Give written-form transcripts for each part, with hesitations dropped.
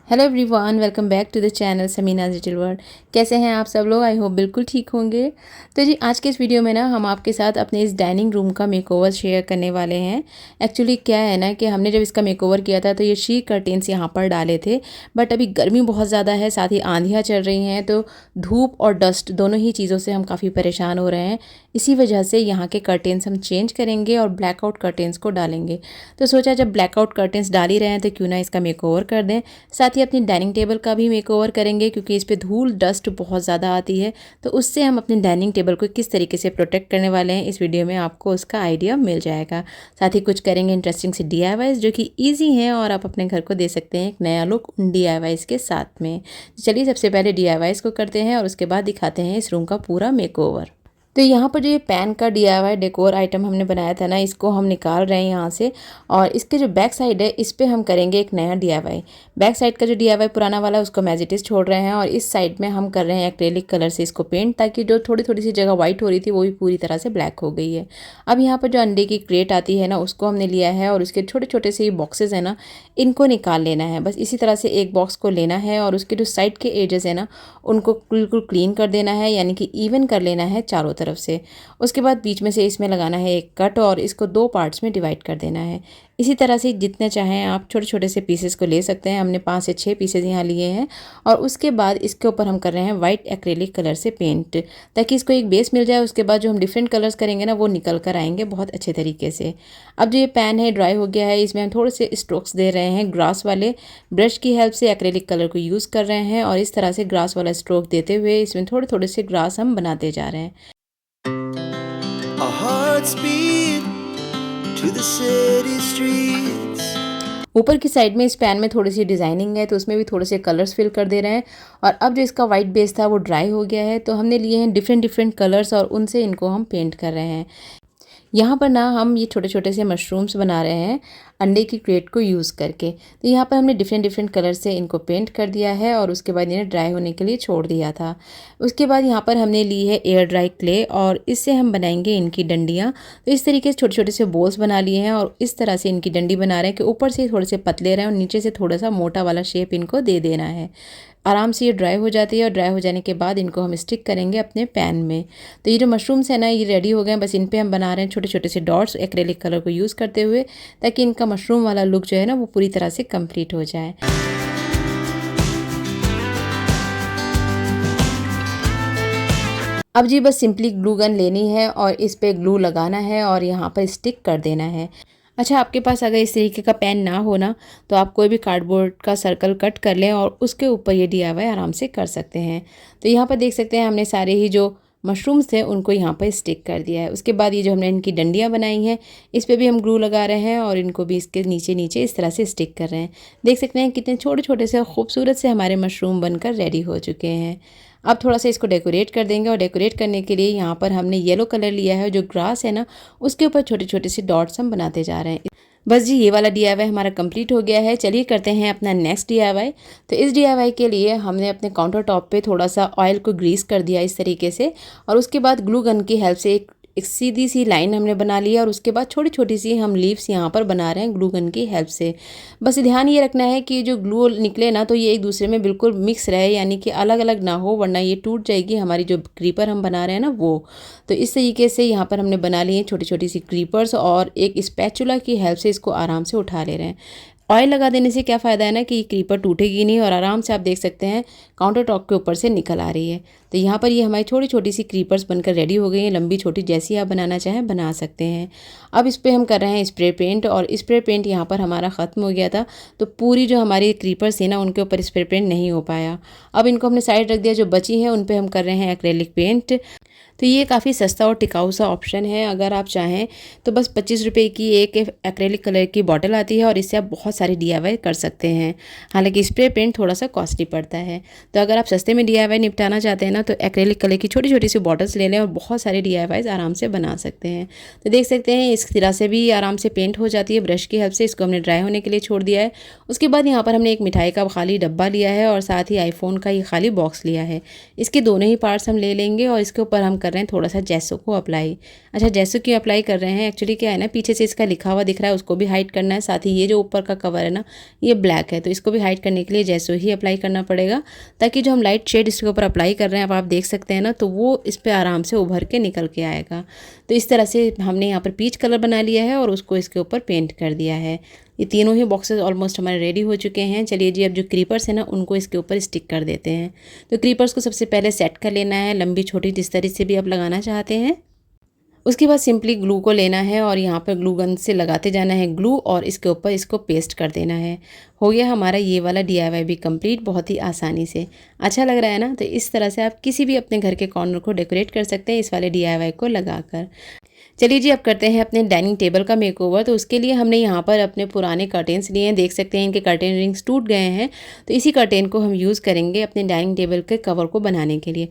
Hello everyone, welcome back to the channel Sameena digital world. कैसे हैं आप सब लोग? आई होप बिल्कुल ठीक होंगे। तो जी आज के इस वीडियो में ना हम आपके साथ अपने इस डाइनिंग रूम का मेकओवर शेयर करने वाले हैं। एक्चुअली क्या है ना कि हमने जब इसका मेकओवर किया था तो ये शी कर्टेन्स यहाँ पर डाले थे, बट अभी गर्मी बहुत ज़्यादा है, साथ ही आंधियाँ चल रही हैं, तो धूप और डस्ट दोनों ही चीज़ों से हम काफ़ी परेशान हो रहे हैं। इसी वजह से यहाँ के कर्टेन्स हम चेंज करेंगे और ब्लैकआउट कर्टेन्स को डालेंगे। तो सोचा जब ब्लैकआउट कर्टेन्स डाल ही रहे हैं तो क्यों ना इसका मेकओवर कर दें। साथ ही अपनी डाइनिंग टेबल का भी मेकओवर करेंगे, क्योंकि इस पे धूल डस्ट बहुत ज़्यादा आती है, तो उससे हम अपनी डाइनिंग टेबल को किस तरीके से प्रोटेक्ट करने वाले हैं इस वीडियो में आपको उसका आइडिया मिल जाएगा। साथ ही कुछ करेंगे इंटरेस्टिंग से DIYs जो कि ईजी हैं और आप अपने घर को दे सकते हैं एक नया लुक उन DIYs के साथ में। चलिए सबसे पहले DIYs को करते हैं और उसके बाद दिखाते हैं इस रूम का पूरा मेकओवर। तो यहाँ पर जो ये पैन का DIY डेकोर आइटम हमने बनाया था ना, इसको हम निकाल रहे हैं यहाँ से, और इसके जो बैक साइड है इस पे हम करेंगे एक नया DIY। बैक साइड का जो DIY पुराना वाला है उसको हम एज इट इज़ छोड़ रहे हैं और इस साइड में हम कर रहे हैं एक्रेलिक कलर से इसको पेंट, ताकि जो थोड़ी थोड़ी सी जगह वाइट हो रही थी वो भी पूरी तरह से ब्लैक हो गई है। अब यहाँ पर जो अंडे की क्रेट आती है ना, उसको हमने लिया है और उसके छोटे छोटे से बॉक्सेस है ना, इनको निकाल लेना है। बस इसी तरह से एक बॉक्स को लेना है और उसके जो साइड के एजेस है ना, उनको बिल्कुल क्लीन कर देना है, यानी कि इवन कर लेना है चारों तरफ से। उसके बाद बीच में से इसमें लगाना है एक कट और इसको 2 पार्ट्स में डिवाइड कर देना है। इसी तरह से जितने चाहें आप छोटे छोटे से पीसेस को ले सकते हैं। हमने 5 से 6 पीसेस यहाँ लिए हैं और उसके बाद इसके ऊपर हम कर रहे हैं वाइट एक्रेलिक कलर से पेंट, ताकि इसको एक बेस मिल जाए। उसके बाद जो हम डिफरेंट कलर्स करेंगे ना, वो निकल कर आएंगे बहुत अच्छे तरीके से। अब जो ये पैन है ड्राई हो गया है, इसमें हम थोड़े से स्ट्रोक्स दे रहे हैं ग्रास वाले ब्रश की हेल्प से। एक्रेलिक कलर को यूज़ कर रहे हैं और इस तरह से ग्रास वाला स्ट्रोक देते हुए इसमें थोड़े थोड़े से ग्रास हम बनाते जा रहे हैं। Our hearts beat to the city streets. ऊपर की साइड में इस पैन में थोड़ी सी डिज़ाइनिंग है, तो उसमें भी थोड़े से कलर्स फिल कर दे रहे हैं। और अब जो इसका वाइट बेस था वो ड्राई हो गया है, तो हमने लिए हैं डिफरेंट डिफरेंट कलर्स और उनसे इनको हम पेंट कर रहे हैं। यहाँ पर ना हम ये छोटे छोटे से मशरूम्स बना रहे हैं अंडे की क्रेट को यूज़ करके। तो यहाँ पर हमने डिफरेंट डिफरेंट कलर से इनको पेंट कर दिया है और उसके बाद इन्हें ड्राई होने के लिए छोड़ दिया था। उसके बाद यहाँ पर हमने ली है एयर ड्राई क्ले और इससे हम बनाएंगे इनकी डंडियाँ। तो इस तरीके से छोटे छोटे से बॉल्स बना लिए हैं और इस तरह से इनकी डंडी बना रहे हैं कि ऊपर से थोड़े से पतले रहें और नीचे से थोड़ा सा मोटा वाला शेप इनको दे देना है। आराम से ये ड्राई हो जाती है और ड्राई हो जाने के बाद इनको हम स्टिक करेंगे अपने पैन में। तो ये जो मशरूम्स है ना, ये रेडी हो गए हैं। बस इन पे हम बना रहे हैं छोटे छोटे से डॉट्स एक्रेलिक कलर को यूज़ करते हुए, ताकि इनका मशरूम वाला लुक जो है ना वो पूरी तरह से कंप्लीट हो जाए। अब जी बस सिंपली ग्लू गन लेनी है और इस पे ग्लू लगाना है और यहाँ पर स्टिक कर देना है। अच्छा, आपके पास अगर इस तरीके का पेन ना हो ना, तो आप कोई भी कार्डबोर्ड का सर्कल कट कर लें और उसके ऊपर ये DIY आराम से कर सकते हैं। तो यहाँ पर देख सकते हैं हमने सारे ही जो मशरूम्स थे उनको यहाँ पर स्टिक कर दिया है। उसके बाद ये जो हमने इनकी डंडियाँ बनाई हैं, इस पर भी हम ग्लू लगा रहे हैं और इनको भी इसके नीचे नीचे इस तरह से स्टिक कर रहे हैं। देख सकते हैं कितने छोटे छोटे से खूबसूरत से हमारे मशरूम बनकर रेडी हो चुके हैं। अब थोड़ा सा इसको डेकोरेट कर देंगे और डेकोरेट करने के लिए यहाँ पर हमने येलो कलर लिया है। जो ग्रास है ना, उसके ऊपर छोटे छोटे से डॉट्स हम बनाते जा रहे हैं। बस जी ये वाला DIY हमारा कंप्लीट हो गया है। चलिए करते हैं अपना नेक्स्ट DIY। तो इस DIY के लिए हमने अपने काउंटर टॉप पे थोड़ा सा ऑयल को ग्रीस कर दिया इस तरीके से, और उसके बाद ग्लू गन की हेल्प से एक सीधी सी लाइन हमने बना ली है और उसके बाद छोटी छोटी सी हम लीव्स यहाँ पर बना रहे हैं ग्लू गन की हेल्प से। बस ध्यान ये रखना है कि जो ग्लू निकले ना, तो ये एक दूसरे में बिल्कुल मिक्स रहे, यानी कि अलग अलग ना हो, वरना ये टूट जाएगी हमारी जो क्रीपर हम बना रहे हैं ना वो। तो इस तरीके से यहाँ पर हमने बना लिए छोटी छोटी सी क्रीपर्स और एक स्पैचुला की हेल्प से इसको आराम से उठा ले रहे हैं। ऑयल लगा देने से क्या फ़ायदा है ना कि क्रीपर टूटेगी नहीं और आराम से आप देख सकते हैं काउंटर टॉप के ऊपर से निकल आ रही है। तो यहाँ पर ये हमारी छोटी छोटी सी क्रीपर्स बनकर रेडी हो गई हैं। लंबी छोटी जैसी आप बनाना चाहें बना सकते हैं। अब इस पर हम कर रहे हैं स्प्रे पेंट, और स्प्रे पेंट यहाँ पर हमारा ख़त्म हो गया था, तो पूरी जो हमारी क्रीपर्स थी ना उनके ऊपर स्प्रे पेंट नहीं हो पाया। अब इनको हमने साइड रख दिया, जो बची हैं उन पर हम कर रहे हैं एक्रेलिक पेंट। तो ये काफ़ी सस्ता और टिकाऊ सा ऑप्शन है। अगर आप चाहें तो बस 25 रुपये की एक एक्रेलिक कलर की बॉटल आती है और इससे आप बहुत सारे DIY कर सकते हैं। हालांकि स्प्रे पेंट थोड़ा सा कॉस्टली पड़ता है, तो अगर आप सस्ते में DIY निपटाना चाहते हैं ना, तो एक्रेलिक कलर की छोटी छोटी सी बॉटल्स ले लें और बहुत सारे DIYs आराम से बना सकते हैं। तो देख सकते हैं इस तरह से भी आराम से पेंट हो जाती है ब्रश की हेल्प से। इसको हमने ड्राई होने के लिए छोड़ दिया है। उसके बाद यहाँ पर हमने एक मिठाई का खाली डब्बा लिया है और साथ ही आईफोन का ये खाली बॉक्स लिया है। इसके दोनों ही पार्ट्स हम ले लेंगे और इसके ऊपर हम कर रहे हैं थोड़ा सा जेसो को अप्लाई। अच्छा, जेसो क्यों अप्लाई कर रहे हैं? एक्चुअली क्या है ना, पीछे से इसका लिखा हुआ दिख रहा है, उसको भी हाइड करना है। साथ ही ये जो ऊपर का कवर है ना ये ब्लैक है, तो इसको भी हाइड करने के लिए जैसे ही अप्लाई करना पड़ेगा, ताकि जो हम लाइट शेड इसके ऊपर अप्लाई कर रहे हैं, अब आप देख सकते हैं ना, तो वो इस पर आराम से उभर के निकल के आएगा। तो इस तरह से हमने यहाँ पर पीच कलर बना लिया है और उसको इसके ऊपर पेंट कर दिया है। ये तीनों ही बॉक्सेस ऑलमोस्ट हमारे रेडी हो चुके हैं। चलिए जी, अब जो क्रीपर्स है ना उनको इसके ऊपर स्टिक कर देते हैं। तो क्रीपर्स को सबसे पहले सेट कर लेना है, लंबी छोटी जिस तरह से भी आप लगाना चाहते हैं। उसके बाद सिंपली ग्लू को लेना है और यहाँ पर ग्लू गन से लगाते जाना है ग्लू, और इसके ऊपर इसको पेस्ट कर देना है। हो गया हमारा ये वाला DIY भी कंप्लीट, बहुत ही आसानी से। अच्छा लग रहा है ना? तो इस तरह से आप किसी भी अपने घर के कॉर्नर को डेकोरेट कर सकते हैं इस वाले DIY को लगाकर। चलिए जी, अब करते हैं अपने डाइनिंग टेबल का मेकओवर। तो उसके लिए हमने यहाँ पर अपने पुराने कर्टेन्स लिए हैं, देख सकते हैं इनके कर्टेन रिंग्स टूट गए हैं। तो इसी कर्टेन को हम यूज़ करेंगे अपने डाइनिंग टेबल के कवर को बनाने के लिए।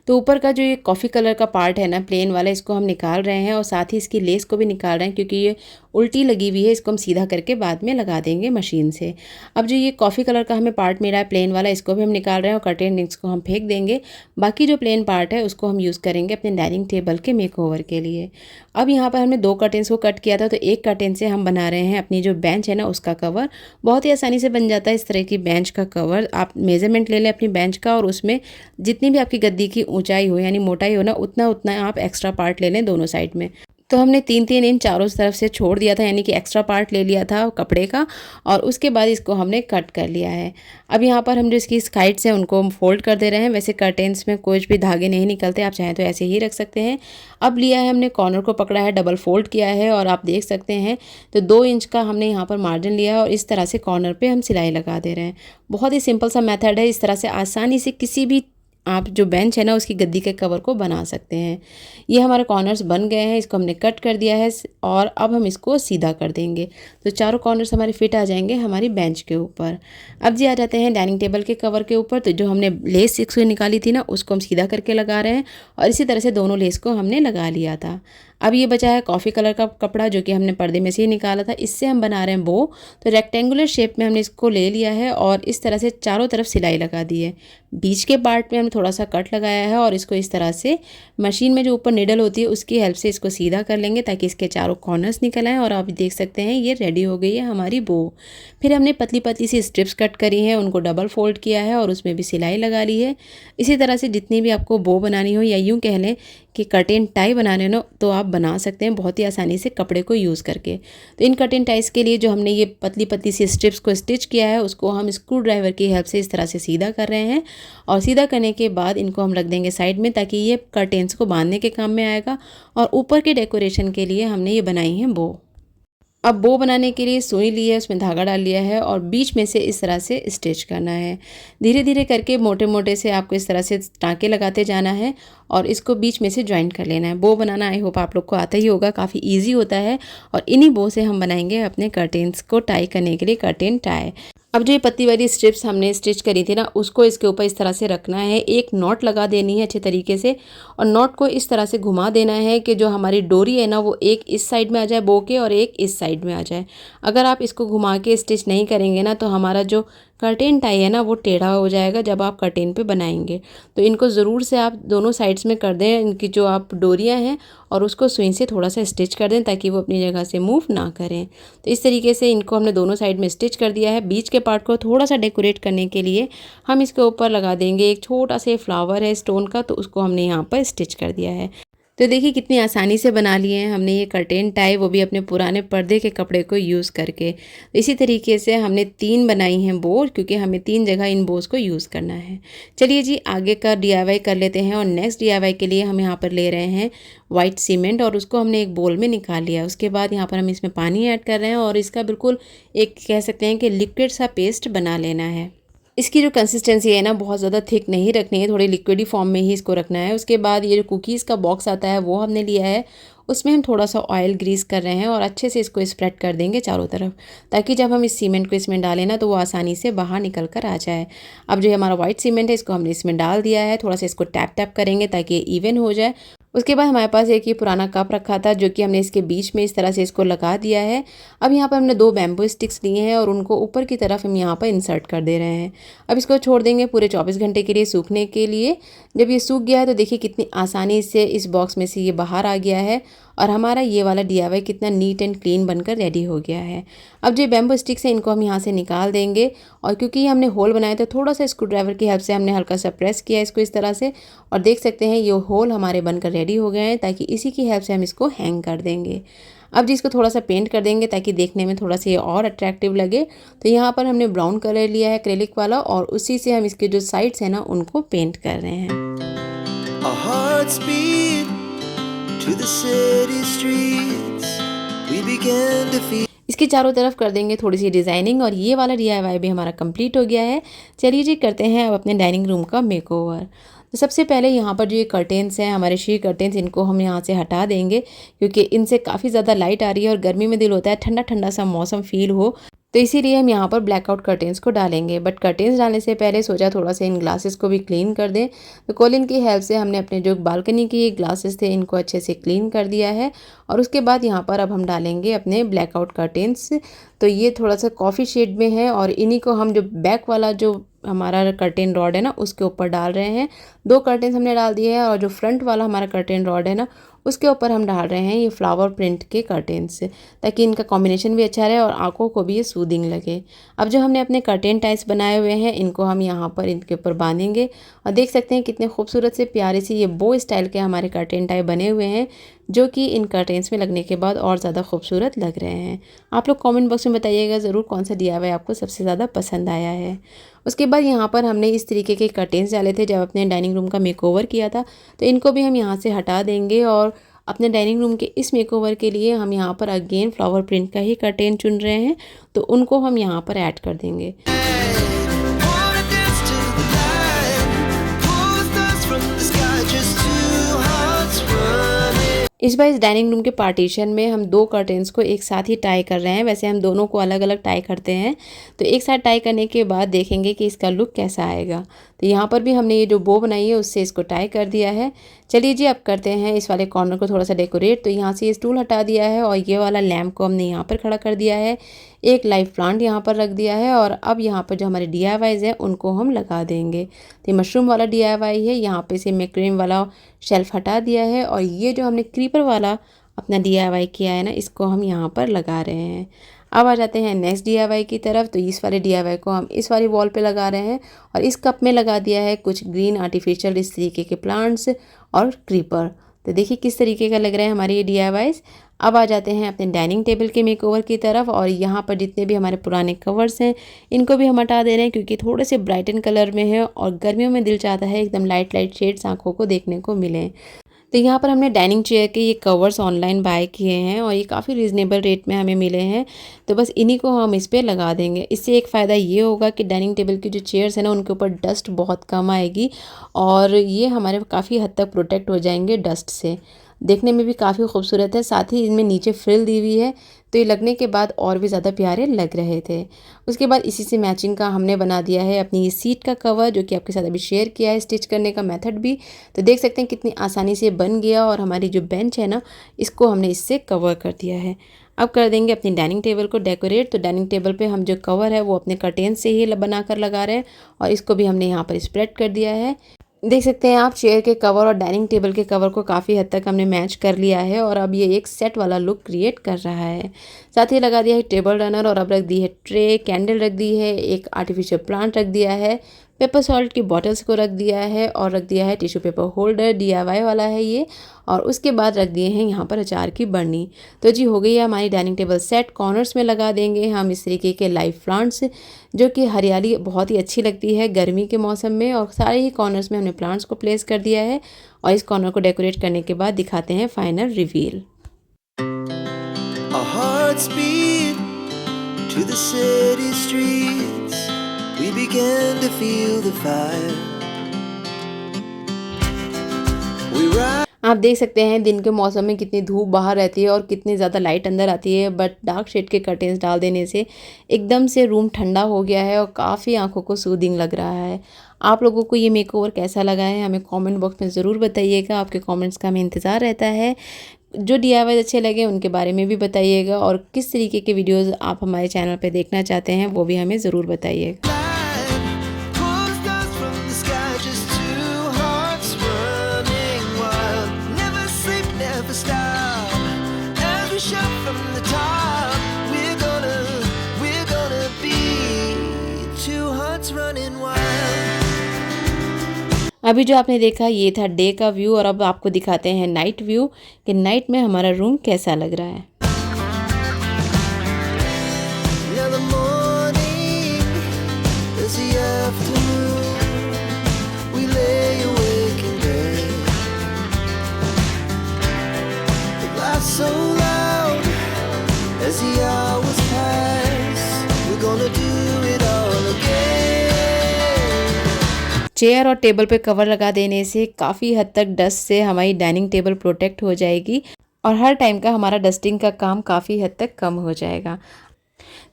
तो ऊपर का जो ये कॉफ़ी कलर का पार्ट है ना, प्लेन वाला, इसको हम निकाल रहे हैं और साथ ही इसकी लेस को भी निकाल रहे हैं, क्योंकि ये उल्टी लगी हुई है। इसको हम सीधा करके बाद में लगा देंगे मशीन से। अब जो ये कॉफ़ी कलर का हमें पार्ट मिला है प्लेन वाला, इसको भी हम निकाल रहे हैं और कर्टेन रिंग्स को हम फेंक देंगे। बाकी जो प्लेन पार्ट है उसको हम यूज़ करेंगे अपने डाइनिंग टेबल के मेकओवर के लिए। अब यहाँ पर हमने 2 कर्टेन्स को कट किया था, तो एक कर्टेन से हम बना रहे हैं अपनी जो बेंच है ना उसका कवर। बहुत ही आसानी से बन जाता है इस तरह की बेंच का कवर। आप मेजरमेंट ले लें अपनी बेंच का, और उसमें जितनी भी आपकी गद्दी की ऊंचाई हो यानी मोटाई हो ना, उतना उतना आप एक्स्ट्रा पार्ट ले लें दोनों साइड में। तो हमने 3-3 इंच चारों तरफ से छोड़ दिया था, यानी कि एक्स्ट्रा पार्ट ले लिया था कपड़े का, और उसके बाद इसको हमने कट कर लिया है। अब यहाँ पर हम जो इसकी साइड्स हैं उनको हम फोल्ड कर दे रहे हैं। वैसे कर्टेन्स में कुछ भी धागे नहीं निकलते, आप चाहें तो ऐसे ही रख सकते हैं। अब लिया है हमने कॉर्नर को पकड़ा है, डबल फोल्ड किया है, और आप देख सकते हैं तो 2 इंच का हमने यहाँ पर मार्जिन लिया है और इस तरह से कॉर्नर पे हम सिलाई लगा दे रहे हैं। बहुत ही सिंपल सा मेथड है। इस तरह से आसानी से किसी भी आप जो बेंच है ना उसकी गद्दी के कवर को बना सकते हैं। ये हमारे कॉर्नर्स बन गए हैं, इसको हमने कट कर दिया है और अब हम इसको सीधा कर देंगे। तो चारों कॉर्नर्स हमारे फिट आ जाएंगे हमारी बेंच के ऊपर। अब जी आ जाते हैं डाइनिंग टेबल के कवर के ऊपर। तो जो हमने लेस इसको निकाली थी ना उसको हम सीधा करके लगा रहे हैं, और इसी तरह से दोनों लेस को हमने लगा लिया था। अब ये बचा है कॉफ़ी कलर का कपड़ा, जो कि हमने पर्दे में से ही निकाला था। इससे हम बना रहे हैं बो। तो रेक्टेंगुलर शेप में हमने इसको ले लिया है और इस तरह से चारों तरफ सिलाई लगा दी है। बीच के पार्ट में हमने थोड़ा सा कट लगाया है और इसको इस तरह से मशीन में जो ऊपर निडल होती है उसकी हेल्प से इसको सीधा कर लेंगे, ताकि इसके चारों कॉर्नर्स निकल आएँ। और आप देख सकते हैं ये रेडी हो गई है हमारी बो। फिर हमने पतली पतली सी स्ट्रिप्स कट करी हैं, उनको डबल फोल्ड किया है और उसमें भी सिलाई लगा ली है। इसी तरह से जितनी भी आपको बो बनानी हो, या यूँ कह लें कि कर्टेन टाई बनाने हो, तो आप बना सकते हैं बहुत ही आसानी से कपड़े को यूज़ करके। तो इन कर्टेन टाइज के लिए जो हमने ये पतली पतली सी स्ट्रिप्स को स्टिच किया है उसको हम स्क्रू ड्राइवर की हेल्प से इस तरह से सीधा कर रहे हैं, और सीधा करने के बाद इनको हम रख देंगे साइड में, ताकि ये कर्टेन्स को बांधने के काम में आएगा। और ऊपर के डेकोरेशन के लिए हमने ये बनाई है बो। अब बो बनाने के लिए सुई ली है, उसमें धागा डाल लिया है और बीच में से इस तरह से स्टिच करना है। धीरे धीरे करके मोटे मोटे से आपको इस तरह से टाँके लगाते जाना है और इसको बीच में से जॉइंट कर लेना है। बो बनाना आई होप आप लोग को आता ही होगा, काफ़ी इजी होता है। और इन्हीं बो से हम बनाएंगे अपने कर्टेन्स को टाई करने के लिए कर्टेन टाई। अब जो ये पत्ती वाली स्ट्रिप्स हमने स्टिच करी थी ना उसको इसके ऊपर इस तरह से रखना है, एक नॉट लगा देनी है अच्छे तरीके से, और नॉट को इस तरह से घुमा देना है कि जो हमारी डोरी है ना वो एक इस साइड में आ जाए बो के और एक इस साइड में आ जाए। अगर आप इसको घुमा के स्टिच नहीं करेंगे ना तो हमारा जो कर्टेन टाई है ना वो टेढ़ा हो जाएगा जब आप कर्टेन पे बनाएंगे। तो इनको ज़रूर से आप दोनों साइड्स में कर दें, इनकी जो आप डोरियां हैं, और उसको सुई से थोड़ा सा स्टिच कर दें ताकि वो अपनी जगह से मूव ना करें। तो इस तरीके से इनको हमने दोनों साइड में स्टिच कर दिया है। बीच के पार्ट को थोड़ा सा डेकोरेट करने के लिए हम इसके ऊपर लगा देंगे एक छोटा सा फ्लावर है स्टोन का, तो उसको हमने यहाँ पर स्टिच कर दिया है। तो देखिए कितनी आसानी से बना लिए हैं हमने ये कर्टेन टाई, वो भी अपने पुराने पर्दे के कपड़े को यूज़ करके। इसी तरीके से हमने 3 बनाई हैं बो, क्योंकि हमें 3 जगह इन बोस को यूज़ करना है। चलिए जी आगे का DIY कर लेते हैं। और नेक्स्ट DIY के लिए हम यहाँ पर ले रहे हैं वाइट सीमेंट, और उसको हमने एक बोल में निकाल लिया। उसके बाद यहाँ पर हम इसमें पानी ऐड कर रहे हैं और इसका बिल्कुल एक कह सकते हैं कि लिक्विड सा पेस्ट बना लेना है। इसकी जो कंसिस्टेंसी है ना बहुत ज़्यादा थिक नहीं रखनी है, थोड़ी लिक्विडी फॉर्म में ही इसको रखना है। उसके बाद ये जो कुकीज़ का बॉक्स आता है वो हमने लिया है, उसमें हम थोड़ा सा ऑयल ग्रीस कर रहे हैं और अच्छे से इसको स्प्रेड कर देंगे चारों तरफ, ताकि जब हम इस सीमेंट को इसमें डालें ना तो वो आसानी से बाहर निकल कर आ जाए। अब जो हमारा वाइट सीमेंट है इसको हमने इसमें डाल दिया है, थोड़ा सा इसको टैप टैप करेंगे ताकि ये इवन हो जाए। उसके बाद हमारे पास एक ये पुराना कप रखा था जो कि हमने इसके बीच में इस तरह से इसको लगा दिया है। अब यहाँ पर हमने 2 बैम्बू स्टिक्स लिए हैं और उनको ऊपर की तरफ हम यहाँ पर इंसर्ट कर दे रहे हैं। अब इसको छोड़ देंगे पूरे 24 घंटे के लिए सूखने के लिए। जब ये सूख गया है तो देखिए कितनी आसानी से इस बॉक्स में से ये बाहर आ गया है और हमारा ये वाला DIY कितना नीट एंड क्लीन बनकर रेडी हो गया है। अब जो बैम्बू स्टिक्स है इनको हम यहाँ से निकाल देंगे और क्योंकि हमने होल बनाया तो थोड़ा सा स्क्रू ड्राइवर की हेल्प से हमने हल्का सा प्रेस किया इसको इस तरह से, और देख सकते हैं ये होल हमारे बनकर रेडी हो गए हैं, ताकि इसी की हेल्प से हम इसको हैंग कर देंगे। अब जी इसको थोड़ा सा पेंट कर देंगे ताकि देखने में थोड़ा सा ये और अट्रैक्टिव लगे। तो यहाँ पर हमने ब्राउन कलर लिया है एक्रेलिक वाला और उसी से हम इसके जो साइड्स हैं ना उनको पेंट कर रहे हैं। Our hearts beat to the city streets. We began to feel. इसके चारों तरफ कर देंगे थोड़ी सी डिज़ाइनिंग और ये वाला DIY भी हमारा कंप्लीट हो गया है। चलिए जी करते हैं अब अपने डाइनिंग रूम का मेकओवर। तो सबसे पहले यहाँ पर जो ये कर्टेन्स हैं हमारे शी कर्टेन्स, इनको हम यहाँ से हटा देंगे क्योंकि इनसे काफ़ी ज़्यादा लाइट आ रही है और गर्मी में दिल होता है ठंडा ठंडा सा मौसम फील हो, तो इसीलिए हम यहाँ पर ब्लैकआउट कर्टेन्स को डालेंगे। बट कर्टेन्स डालने से पहले सोचा थोड़ा सा इन ग्लासेस को भी क्लीन कर दें, तो कोलिन की हेल्प से हमने अपने जो बालकनी के ग्लासेस थे इनको अच्छे से क्लीन कर दिया है। और उसके बाद यहाँ पर अब हम डालेंगे अपने ब्लैकआउट कर्टेन्स। तो ये थोड़ा सा कॉफ़ी शेड में है और इन्हीं को हम जो बैक वाला जो हमारा कर्टेन रॉड है ना उसके ऊपर डाल रहे हैं। 2 कर्टेन्स हमने डाल दिए हैं और जो फ्रंट वाला हमारा कर्टेन रॉड है ना उसके ऊपर हम डाल रहे हैं ये फ्लावर प्रिंट के कर्टेन्स, ताकि इनका कॉम्बिनेशन भी अच्छा रहे और आंखों को भी ये सूदिंग लगे। अब जो हमने अपने कर्टेन टाइल्स बनाए हुए हैं इनको हम यहाँ पर इनके ऊपर बांधेंगे और देख सकते हैं कितने खूबसूरत से प्यारे से ये बो स्टाइल के हमारे कर्टेन टाइप बने हुए हैं, जो कि इन कर्टेन्स में लगने के बाद और ज़्यादा खूबसूरत लग रहे हैं। आप लोग कमेंट बॉक्स में बताइएगा ज़रूर कौन सा DIY आपको सबसे ज़्यादा पसंद आया है। उसके बाद यहाँ पर हमने इस तरीके के कर्टेन्स डाले थे जब अपने डाइनिंग रूम का मेकओवर किया था, तो इनको भी हम यहाँ से हटा देंगे और अपने डाइनिंग रूम के इस मेकओवर के लिए हम यहाँ पर अगेन फ्लावर प्रिंट का ही कर्टेन चुन रहे हैं, तो उनको हम यहाँ पर ऐड कर देंगे। इस बार इस डाइनिंग रूम के पार्टीशन में हम 2 कर्टेन्स को एक साथ ही टाई कर रहे हैं। वैसे हम दोनों को अलग अलग टाई करते हैं, तो एक साथ टाई करने के बाद देखेंगे कि इसका लुक कैसा आएगा। तो यहाँ पर भी हमने ये जो बो बनाई है उससे इसको टाई कर दिया है। चलिए जी अब करते हैं इस वाले कॉर्नर को थोड़ा सा डेकोरेट। तो यहाँ से ये स्टूल हटा दिया है और ये वाला लैम्प को हमने यहाँ पर खड़ा कर दिया है, एक लाइव प्लांट यहाँ पर रख दिया है और अब यहाँ पर जो हमारे DIYs हैं उनको हम लगा देंगे। तो मशरूम वाला DIY है, यहाँ पे से मैक्रेम वाला शेल्फ हटा दिया है और ये जो हमने क्रीपर वाला अपना DIY किया है ना इसको हम यहाँ पर लगा रहे हैं। अब आ जाते हैं नेक्स्ट DIY की तरफ। तो इस वाले DIY को हम इस वाली वॉल पे लगा रहे हैं और इस कप में लगा दिया है कुछ ग्रीन आर्टिफिशियल इस तरीके के प्लांट्स और क्रीपर। तो देखिए किस तरीके का लग रहा है हमारे ये DIYs। अब आ जाते हैं अपने डाइनिंग टेबल के मेकओवर की तरफ और यहाँ पर जितने भी हमारे पुराने कवर्स हैं इनको भी हम हटा दे रहे हैं क्योंकि थोड़े से ब्राइटन कलर में है और गर्मियों में दिल चाहता है एकदम लाइट लाइट शेड्स आँखों को देखने को मिले। तो यहाँ पर हमने डाइनिंग चेयर के ये कवर्स ऑनलाइन बाय किए हैं और ये काफ़ी रीज़नेबल रेट में हमें मिले हैं, तो बस इन्हीं को हम इस पर लगा देंगे। इससे एक फ़ायदा ये होगा कि डाइनिंग टेबल की जो चेयर्स हैं ना उनके ऊपर डस्ट बहुत कम आएगी और ये हमारे काफ़ी हद तक प्रोटेक्ट हो जाएंगे डस्ट से। देखने में भी काफ़ी खूबसूरत है, साथ ही इनमें नीचे फ्रिल दी हुई है, तो ये लगने के बाद और भी ज़्यादा प्यारे लग रहे थे। उसके बाद इसी से मैचिंग का हमने बना दिया है अपनी ये सीट का कवर, जो कि आपके साथ अभी शेयर किया है स्टिच करने का मेथड भी। तो देख सकते हैं कितनी आसानी से बन गया और हमारी जो बेंच है ना इसको हमने इससे कवर कर दिया है। अब कर देंगे अपनी डाइनिंग टेबल को डेकोरेट। तो डाइनिंग टेबल पे हम जो कवर है वो अपने कर्टेन से ही बनाकर लगा रहे हैं और इसको भी हमने यहाँ पर स्प्रेड कर दिया है। देख सकते हैं आप चेयर के कवर और डाइनिंग टेबल के कवर को काफ़ी हद तक हमने मैच कर लिया है और अब ये एक सेट वाला लुक क्रिएट कर रहा है। साथ ही लगा दिया है टेबल रनर और अब रख दी है ट्रे, कैंडल रख दी है, एक आर्टिफिशियल प्लांट रख दिया है, पेपर सॉल्ट की बॉटल्स को रख दिया है और रख दिया है टिश्यू पेपर होल्डर, DIY वाला है ये। और उसके बाद रख दिए हैं यहाँ पर अचार की बर्नी। तो जी हो गई है हमारी डाइनिंग टेबल सेट। कॉर्नर्स में लगा देंगे हम इस तरीके के लाइव प्लांट्स, जो कि हरियाली बहुत ही अच्छी लगती है गर्मी के मौसम में, और सारे ही कॉर्नर्स में हमने प्लांट्स को प्लेस कर दिया है। और इस कॉर्नर को डेकोरेट करने के बाद दिखाते हैं final reveal. Our hearts beat to the city streets. We began to feel the fire. We ride. आप देख सकते हैं दिन के मौसम में कितनी धूप बाहर रहती है और कितनी ज़्यादा लाइट अंदर आती है, बट डार्क शेड के कर्टेन्स डाल देने से एकदम से रूम ठंडा हो गया है और काफ़ी आंखों को सूदिंग लग रहा है। आप लोगों को ये मेकओवर कैसा लगा है हमें कमेंट बॉक्स में ज़रूर बताइएगा। आपके कमेंट्स का हमें इंतज़ार रहता है। जो DIY अच्छे लगे उनके बारे में भी बताइएगा और किस तरीके के वीडियोज़ आप हमारे चैनल पर देखना चाहते हैं वो भी हमें ज़रूर बताइएगा। Stop. wild. अभी जो आपने देखा ये था डे का व्यू और अब आपको दिखाते हैं नाइट व्यू कि नाइट में हमारा रूम कैसा लग रहा है। Now the morning is the afternoon. We lay awake in bed. The laughs so loud as the hours pass. We're gonna do it all again. Chair और टेबल पे cover लगा देने से काफ़ी हद तक डस्ट से हमारी डाइनिंग टेबल प्रोटेक्ट हो जाएगी और हर टाइम का हमारा डस्टिंग का काम काफ़ी हद तक कम हो जाएगा।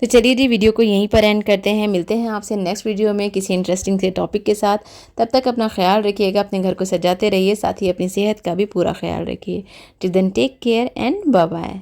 तो चलिए जी वीडियो को यहीं पर एंड करते हैं। मिलते हैं आपसे नेक्स्ट वीडियो में किसी इंटरेस्टिंग से टॉपिक के साथ। तब तक अपना ख्याल रखिएगा, अपने घर को सजाते रहिए, साथ ही अपनी सेहत का भी पूरा ख्याल रखिए। Till then take care and bye bye.